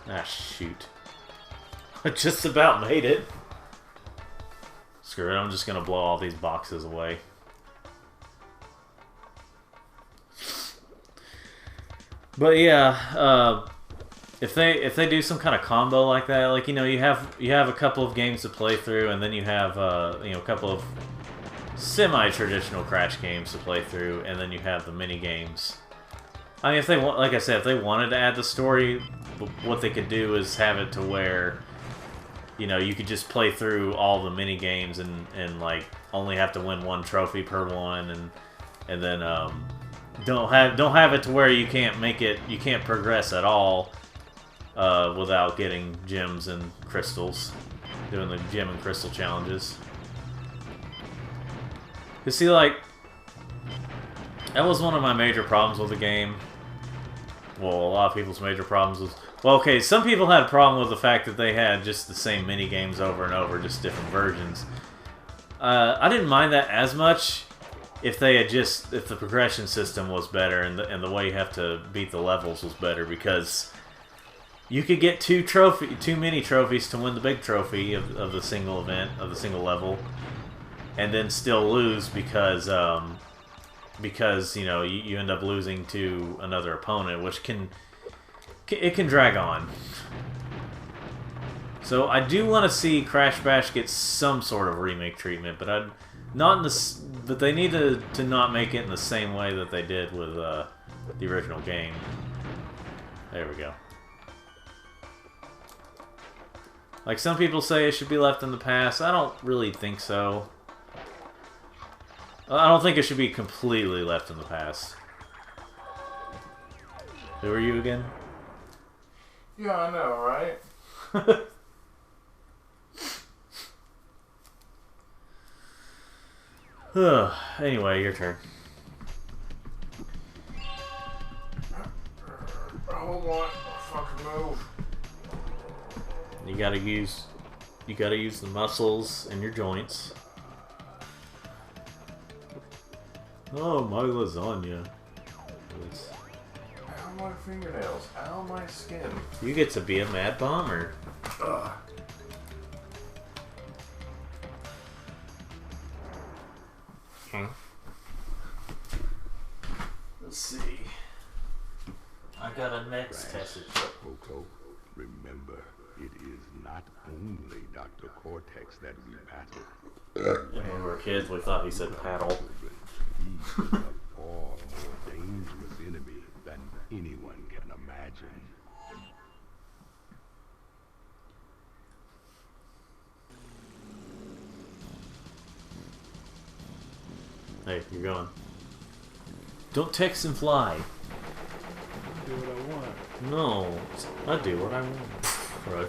Ah, shoot. I just about made it. Screw it, I'm just gonna blow all these boxes away. But yeah, if they do some kind of combo like that, like, you know, you have a couple of games to play through, and then you have you know, a couple of semi-traditional Crash games to play through, and then you have the mini games. I mean, if they want, like I said, if they wanted to add the story, what they could do is have it to where, you know, you could just play through all the mini games and like only have to win one trophy per one, and then don't have it to where you can't progress at all without getting gems and crystals, doing the gem and crystal challenges. You see, like, that was one of my major problems with the game. Well, a lot of people's major problems was... Well, okay, some people had a problem with the fact that they had just the same mini-games over and over, just different versions. I didn't mind that as much if they had if the progression system was better and the way you have to beat the levels was better, because you could get two mini trophies to win the big trophy of the single event, of the single level, and then still lose because you know, you end up losing to another opponent, which can drag on. So I do want to see Crash Bash get some sort of remake treatment, but but they need to not make it in the same way that they did with the original game. There we go. Like, some people say it should be left in the past. I don't really think so. I don't think it should be completely left in the past. Who are you again? Yeah, I know, right? Anyway, your turn. Hold on, fucking move. You gotta use the muscles in your joints. Oh, my lasagna. Ow, my fingernails. Ow, my skin. You get to be a mad bomber. Ugh. Let's see. I got a next test. Poco, remember, it is not only Dr. Cortex that we battle. When we were kids, we thought he said paddle. He is a far more dangerous enemy than anyone can imagine. Hey, you're going. Don't text and fly. Do what I want. No, I do what I want. Right.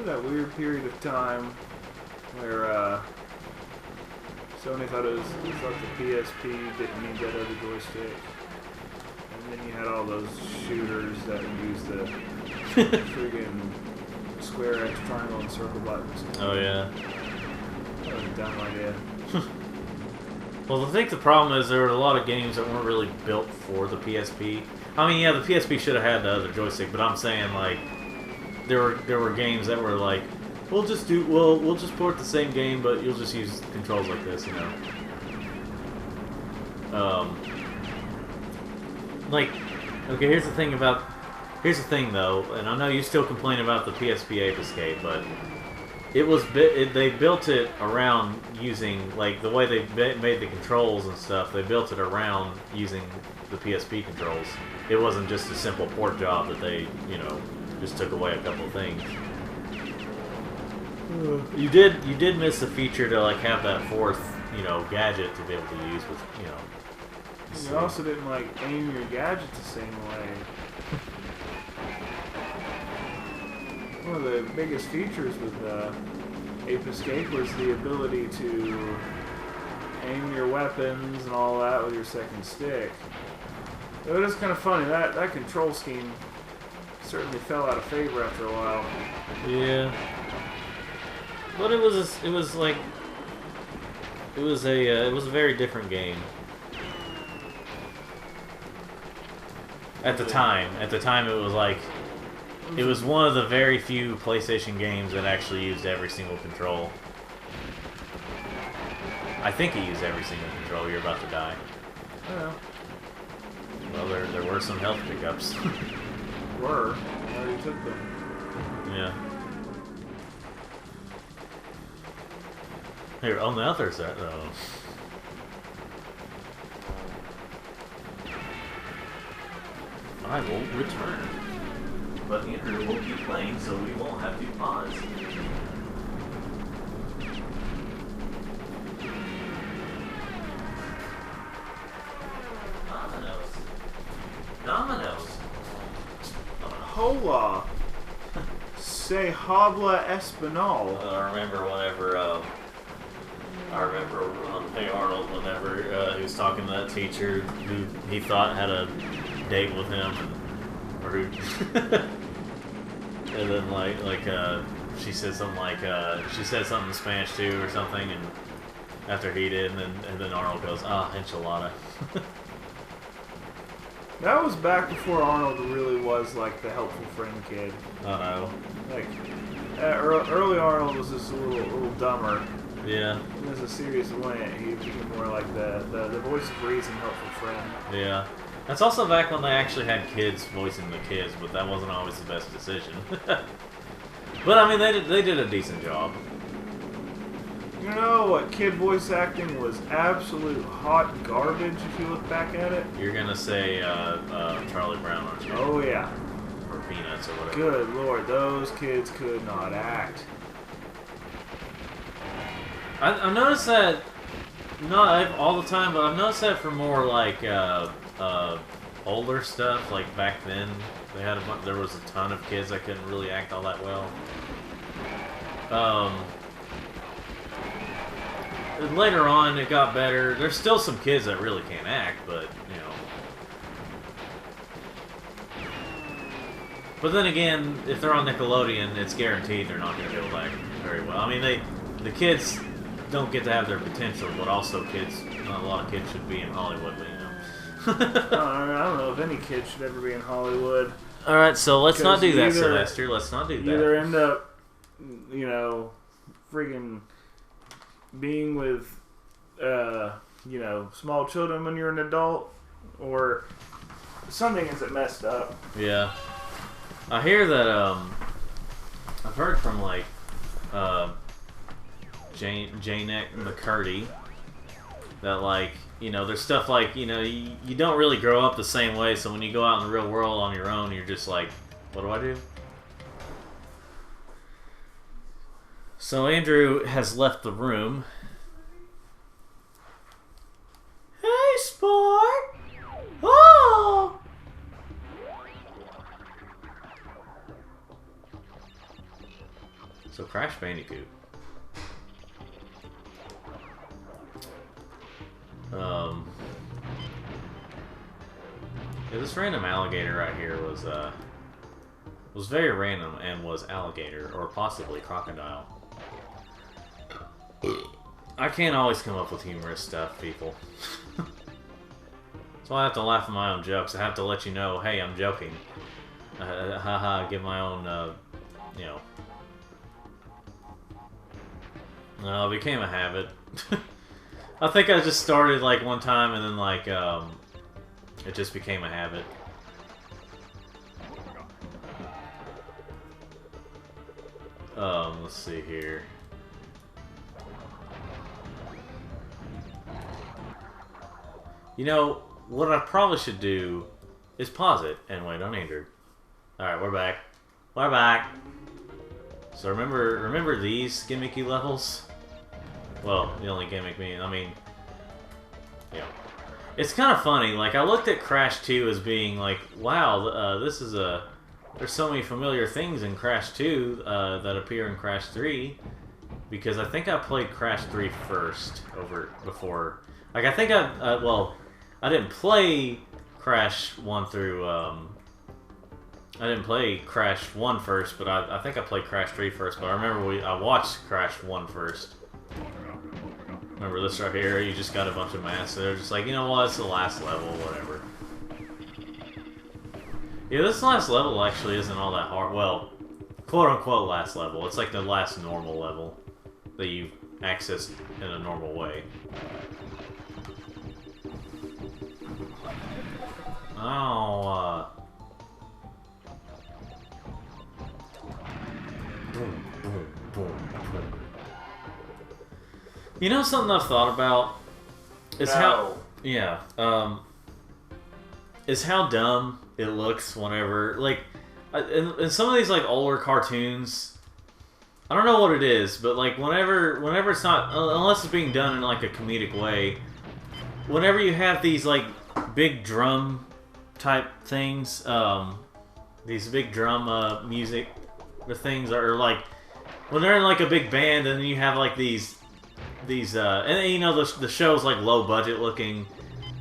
That weird period of time where Sony thought the PSP didn't need that other joystick, and then you had all those shooters that used the friggin' square, X, triangle, and circle buttons. Oh yeah. That was a dumb idea. Well, I think the problem is there were a lot of games that weren't really built for the PSP. I mean, yeah, the PSP should have had the other joystick, but I'm saying, like, there were games that were like, we'll just port the same game, but you'll just use controls like this, you know. Like, okay, here's the thing though, and I know you still complain about the PSP Ape Escape, but they built it around using, like, the way they made the controls and stuff. They built it around using the PSP controls. It wasn't just a simple port job that they, you know, just took away a couple of things. You did miss the feature to, like, have that fourth, you know, gadget to be able to use with, you know. You also didn't, like, aim your gadget the same way. one of the biggest features with Ape Escape was the ability to aim your weapons and all that with your second stick. It is kind of funny, that control scheme certainly fell out of favor after a while. Yeah. But it was a very different game. At the time it was like, it was one of the very few PlayStation games that actually used every single control. I think it used every single control. You're about to die. Yeah. Well, there were some health pickups. Were. I already took them. Yeah. Here, on the other side, though. I will return. But the internet will keep playing, so we won't have to pause. Dominoes. Hola. Se habla español. I remember whenever, Hey Arnold, whenever he was talking to that teacher who he thought had a date with him, or who, and then she said something she said something in Spanish too or something, and after he did, and then Arnold goes, enchilada. That was back before Arnold really was like the helpful friend kid. I know. Like, early Arnold was just a little dumber. Yeah. As a series went, he became more like the voice of reason, helpful friend. Yeah. That's also back when they actually had kids voicing the kids, but that wasn't always the best decision. But I mean, they did a decent job. You know what? Kid voice acting was absolute hot garbage if you look back at it. You're gonna say Charlie Brown, aren't you? Oh yeah. Or Peanuts or whatever. Good lord, those kids could not act. I noticed that, not all the time, but I've noticed that for more like older stuff. Like back then, there was a ton of kids that couldn't really act all that well. And later on, it got better. There's still some kids that really can't act, but you know. But then again, if they're on Nickelodeon, it's guaranteed they're not going to be able to act very well. I mean, the kids don't get to have their potential, but also a lot of kids should be in Hollywood, but, you know. I don't know if any kid should ever be in Hollywood. Alright, so let's not do that, Sylvester. Let's not do that. You either end up, you know, friggin' being with, you know, small children when you're an adult, or something isn't messed up. Yeah. I hear that, I've heard from, like, Janet McCurdy, that, like, you know, there's stuff like, you know, you don't really grow up the same way, so when you go out in the real world on your own, you're just like, what do I do? So Andrew has left the room. Hey, Sport! Oh! So Crash Bandicoot. Yeah, this random alligator right here was very random and was alligator or possibly crocodile. I can't always come up with humorous stuff, people. So I have to laugh at my own jokes. I have to let you know, hey, I'm joking. Haha, give my own, you know. No, it became a habit. I think I just started like one time and then like it just became a habit. Let's see here. You know, what I probably should do is pause it and wait on Andrew. Alright, we're back. We're back. So remember these gimmicky levels? Well, the only gimmick being, I mean, yeah. It's kind of funny, like, I looked at Crash 2 as being like, wow, this is a there's so many familiar things in Crash 2 that appear in Crash 3, because I think I played Crash 3 first before. Like, I think well, I didn't play Crash 1 through, I didn't play Crash 1 first, but I think I played Crash 3 first, but I remember I watched Crash 1 first. Remember this right here? You just got a bunch of masks, so they're just like, you know what, it's the last level, whatever. Yeah, this last level actually isn't all that hard. Well, quote-unquote last level. It's like the last normal level that you access in a normal way. Oh, boom, boom, boom, boom. You know something I've thought about? Is how is how dumb it looks whenever, like, in some of these, like, older cartoons, I don't know what it is, but, like, whenever it's not, unless it's being done in, like, a comedic way, whenever you have these, like, big drum type things, these big drum, music things, or, like, when they're in, like, a big band, and then you have, like, these, and, you know, the show's, like, low budget looking,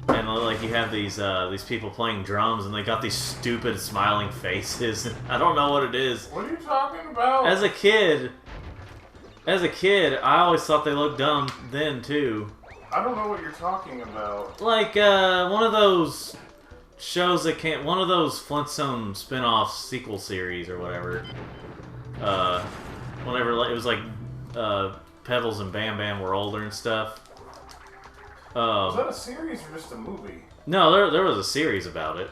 and like you have these people playing drums, and they got these stupid smiling faces. I don't know what it is. What are you talking about? As a kid, I always thought they looked dumb then too. I don't know what you're talking about. Like one of those shows that can't, one of those Flintstone spin-off sequel series or whatever. Whenever it was like Pebbles and Bam Bam were older and stuff. Was that a series or just a movie? No, there was a series about it.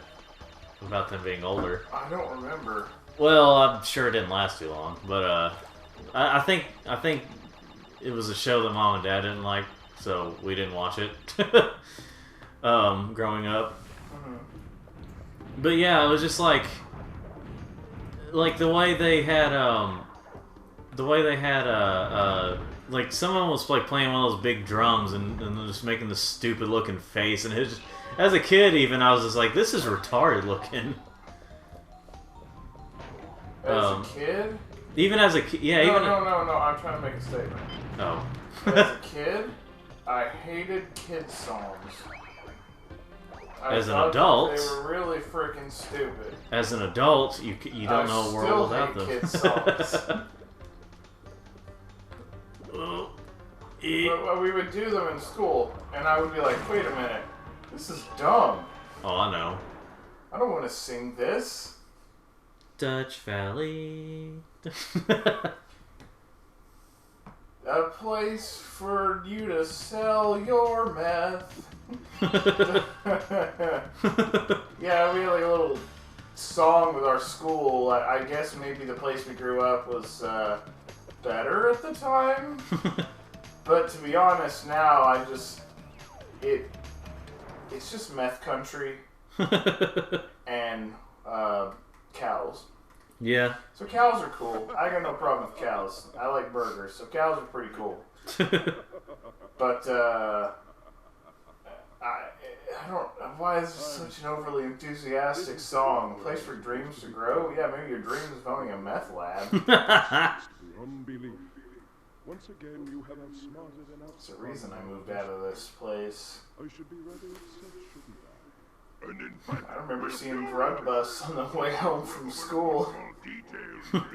About them being older. I don't remember. Well, I'm sure it didn't last too long, but I think it was a show that Mom and Dad didn't like, so we didn't watch it. Growing up. Mm-hmm. But yeah, it was just like the way they had like someone was like playing one of those big drums and just making this stupid looking face, and it was just, as a kid even, I was just like, this is retarded looking. As a kid? Even as a kid, yeah. No, I'm trying to make a statement. Oh. As a kid, I hated kids songs. As an adult, they were really freaking stupid. As an adult, you don't know a world without them. Kids songs. But we would do them in school, and I would be like, wait a minute, this is dumb. Oh, I know. I don't want to sing this. Dutch Valley. A place for you to sell your meth. Yeah, we had like a little song with our school. I guess maybe the place we grew up was better at the time. But to be honest, now it's just meth country and cows. Yeah. So cows are cool. I got no problem with cows. I like burgers, so cows are pretty cool. But I don't. Why is this such an overly enthusiastic song? A place for dreams to grow? Yeah, maybe your dreams is owning a meth lab. Unbelief. Once again, you have outsmarted and That's the reason I moved out of this place. I should be rather upset, shouldn't I? And in fact, I remember seeing drug busts on the way home from school. And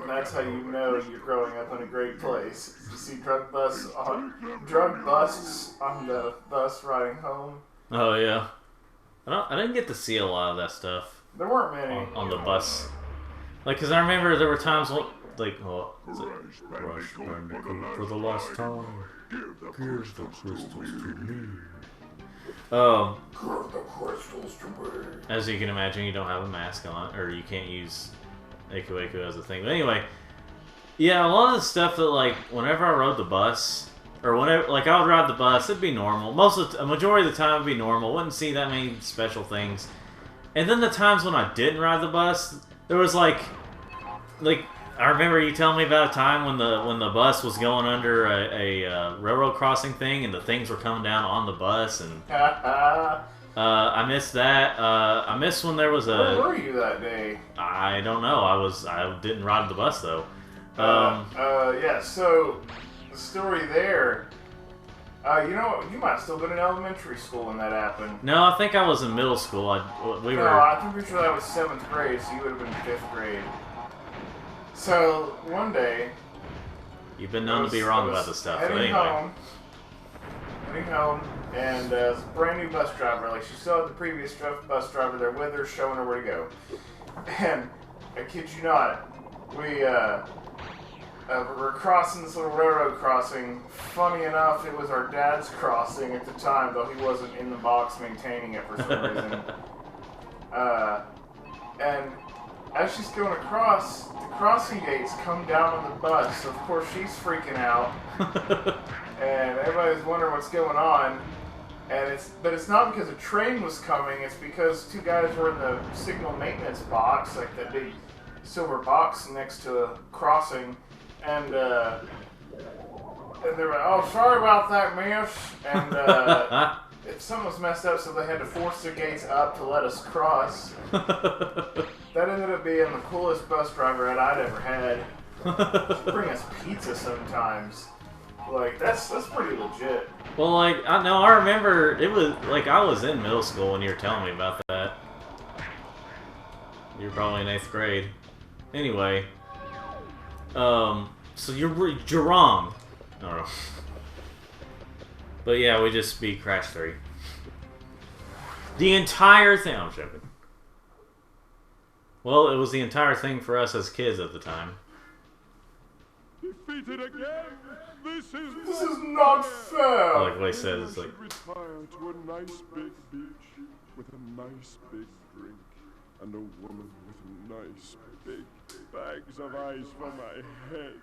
that's how you know you're growing up in a great place. You see drug busts on the bus riding home. Oh yeah. I didn't get to see a lot of that stuff. There weren't many on the bus. Like, cause I remember there were times when, like, oh, is it Crash Bandicoot for the last time? Give the crystals to me. Give the crystals to me. As you can imagine, you don't have a mask on, or you can't use Aku as a thing. But anyway, yeah, a lot of the stuff that, like, whenever I rode the bus, or whenever, like, I would ride the bus, it'd be normal. A majority of the time it'd be normal. Wouldn't see that many special things. And then the times when I didn't ride the bus, there was like I remember you telling me about a time when the bus was going under a railroad crossing thing, and the things were coming down on the bus, and I missed that. I missed when there was a. Where were you that day? I don't know. I didn't ride the bus though. Yeah. So the story there. You know, you might have still been in elementary school when that happened. No, I think I was in middle school. We were. I'm pretty sure that was 7th grade, so you would have been 5th grade. So one day. You've been known to be wrong about this stuff. So anyway. Heading home, and it's a brand new bus driver. Like, she still had the previous bus driver there with her, showing her where to go. And I kid you not, we were crossing this little railroad crossing. Funny enough, it was our dad's crossing at the time, though he wasn't in the box maintaining it for some reason. And as she's going across, the crossing gates come down on the bus, so of course she's freaking out. And everybody's wondering what's going on. But it's not because a train was coming, it's because two guys were in the signal maintenance box, like that big silver box next to a crossing, and they were like, oh, sorry about that, miss. And something was messed up, so they had to force the gates up to let us cross. That ended up being the coolest bus driver I'd ever had. She'd bring us pizza sometimes. Like, that's pretty legit. Well, like, I remember it was like I was in middle school when you were telling me about that. You were probably in 8th grade. Anyway, so you're wrong. I don't know. But yeah, we just beat Crash 3. The entire thing. I'm joking. Well, it was the entire thing for us as kids at the time. Defeated again. This is not fair. Like what he says, it's like. Retire to a nice big beach with a nice big drink and a woman with nice big bags of ice for my head.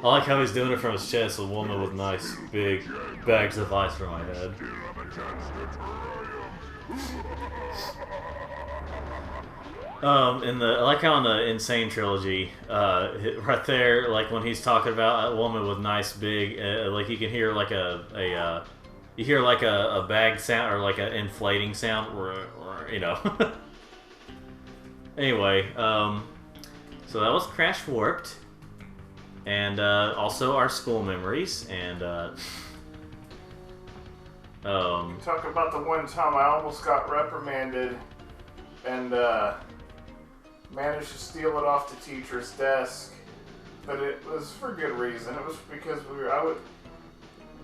I like how he's doing it from his chest. A woman with nice big bags of ice for my head. I like how in the Insane trilogy, right there, like when he's talking about a woman with nice big, like you can hear like you hear like a bag sound or like an inflating sound, or you know. Anyway, so that was Crash Warped, and also our school memories, and talk about the one time I almost got reprimanded, and managed to steal it off the teacher's desk, but it was for good reason. It was because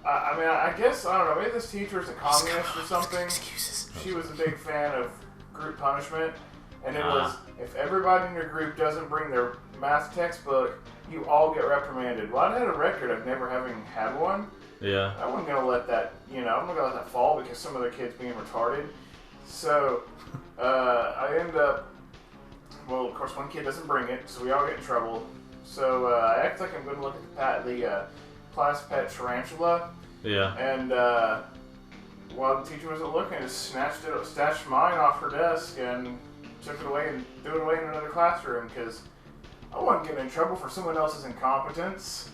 I guess, I don't know, maybe this teacher's a communist or something. She was a big fan of group punishment, and it was, if everybody in your group doesn't bring their math textbook, you all get reprimanded. Well, I'd had a record of never having had one. yeah. I wasn't going to let that, I'm not going to let that fall because some of the kids being retarded. So, I end up, well, of course, one kid doesn't bring it, so we all get in trouble. So, I act like I'm going to look at the class pet tarantula. Yeah. And, while the teacher wasn't looking, I just snatched mine off her desk and took it away and threw it away in another classroom because I wasn't getting in trouble for someone else's incompetence.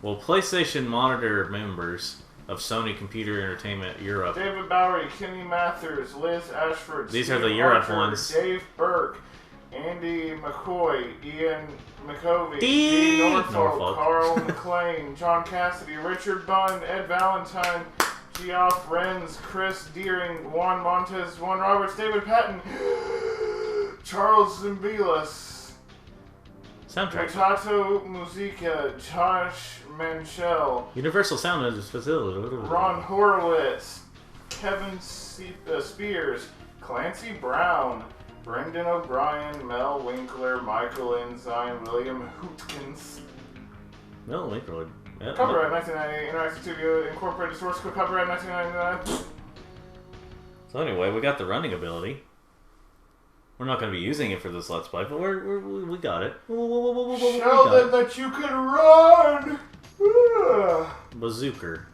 Well, PlayStation Monitor members of Sony Computer Entertainment Europe. David Bowery, Kenny Mathers, Liz Ashford, These Steve are the Europe Archer, ones. Dave Burke, Andy McCoy, Ian McCovey, D. Dee Norfolk, Norfolk. Carl McLean, John Cassidy, Richard Bunn, Ed Valentine, Geoff Renz, Chris Deering, Juan Montes, Juan Roberts, David Patton, Charles Zimbilas, Soundtrack. Mutato Musica, Josh Manchel, Universal Sound Facility. Ron Horowitz, Kevin Spears, Clancy Brown, Brendan O'Brien, Mel Winkler, Michael Ensign, William Hootkins. No, Winkler. Yeah, Copyright 1998, Interactive Studio Incorporated, source code copyright 1999. So anyway, we got the running ability. We're not going to be using it for this Let's Play, but we got it. Show them that you can run! Bazooker.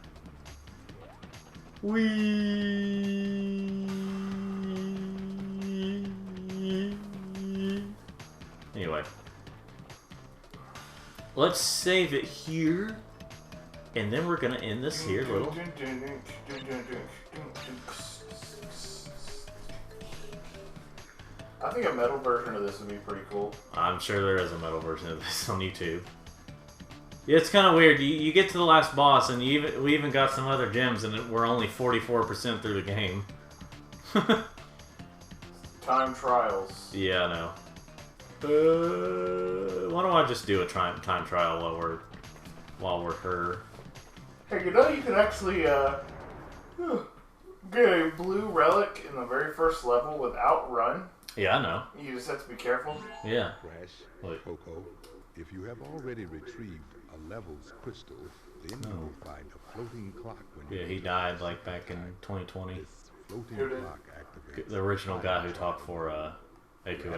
Anyway. Let's save it here. And then we're gonna end this here little. I think a metal version of this would be pretty cool. I'm sure there is a metal version of this on YouTube. Yeah, it's kind of weird. You get to the last boss, and we even got some other gems, and we're only 44% through the game. Time trials. Yeah, I know. Why don't I just do a time trial while we're her? Hey, you know you can actually get a blue relic in the very first level without run. Yeah, I know. You just have to be careful. Yeah. Crash, What? Coco, if you have already retrieved a levels crystal, then you will find a floating clock when Yeah, he died like back in 2020. this floating Who did? clock activates. The original guy who talked for Aku.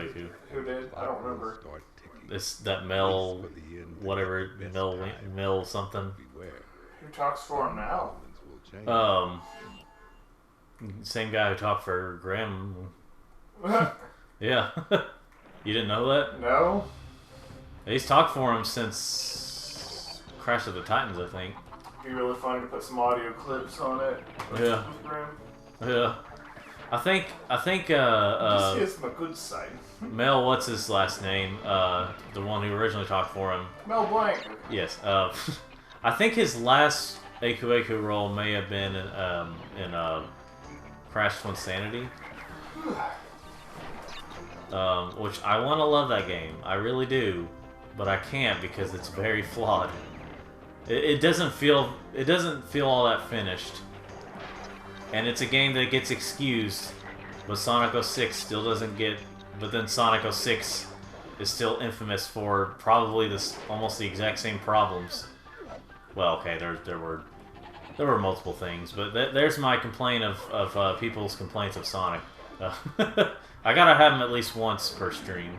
Who did? I don't remember. Start ticking. That Mel, For the end, whatever, the best Mel time. something. Beware. Who talks for him now? Moments will change. Same guy who talked for Graham. Yeah. You didn't know that? No? He's talked for him since Crash of the Titans, I think. It'd be really funny to put some audio clips on it. Yeah. Yeah. I think This is my good side. Mel, what's his last name? The one who originally talked for him. Mel Blanc. Yes. I think his last Aku role may have been in Crash Twinsanity. Which I want to love that game. I really do, but I can't because it's very flawed. It doesn't feel all that finished. And it's a game that gets excused, but Sonic 06 still doesn't get. But then Sonic 06 is still infamous for probably almost the exact same problems. Well, okay, there were multiple things, but there's my complaint of people's complaints of Sonic. I gotta have them at least once per stream.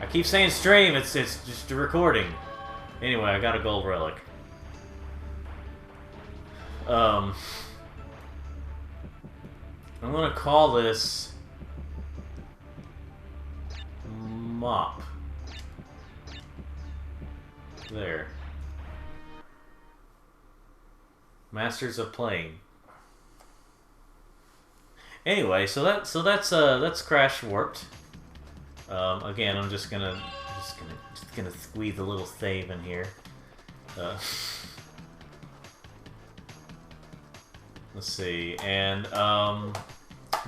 I keep saying stream, it's just a recording. Anyway, I got a gold relic. I'm gonna call this Mop. There. Masters of Playing. Anyway, so that's Crash Warped. Again, I'm just gonna squeeze a little save in here. Let's see, and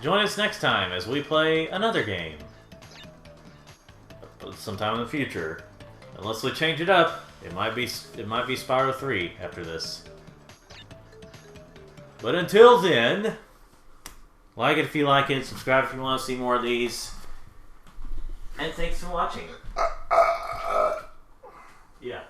join us next time as we play another game. Sometime in the future, unless we change it up, it might be Spyro 3 after this. But until then, like it if you like it, subscribe if you want to see more of these, and thanks for watching. Yeah.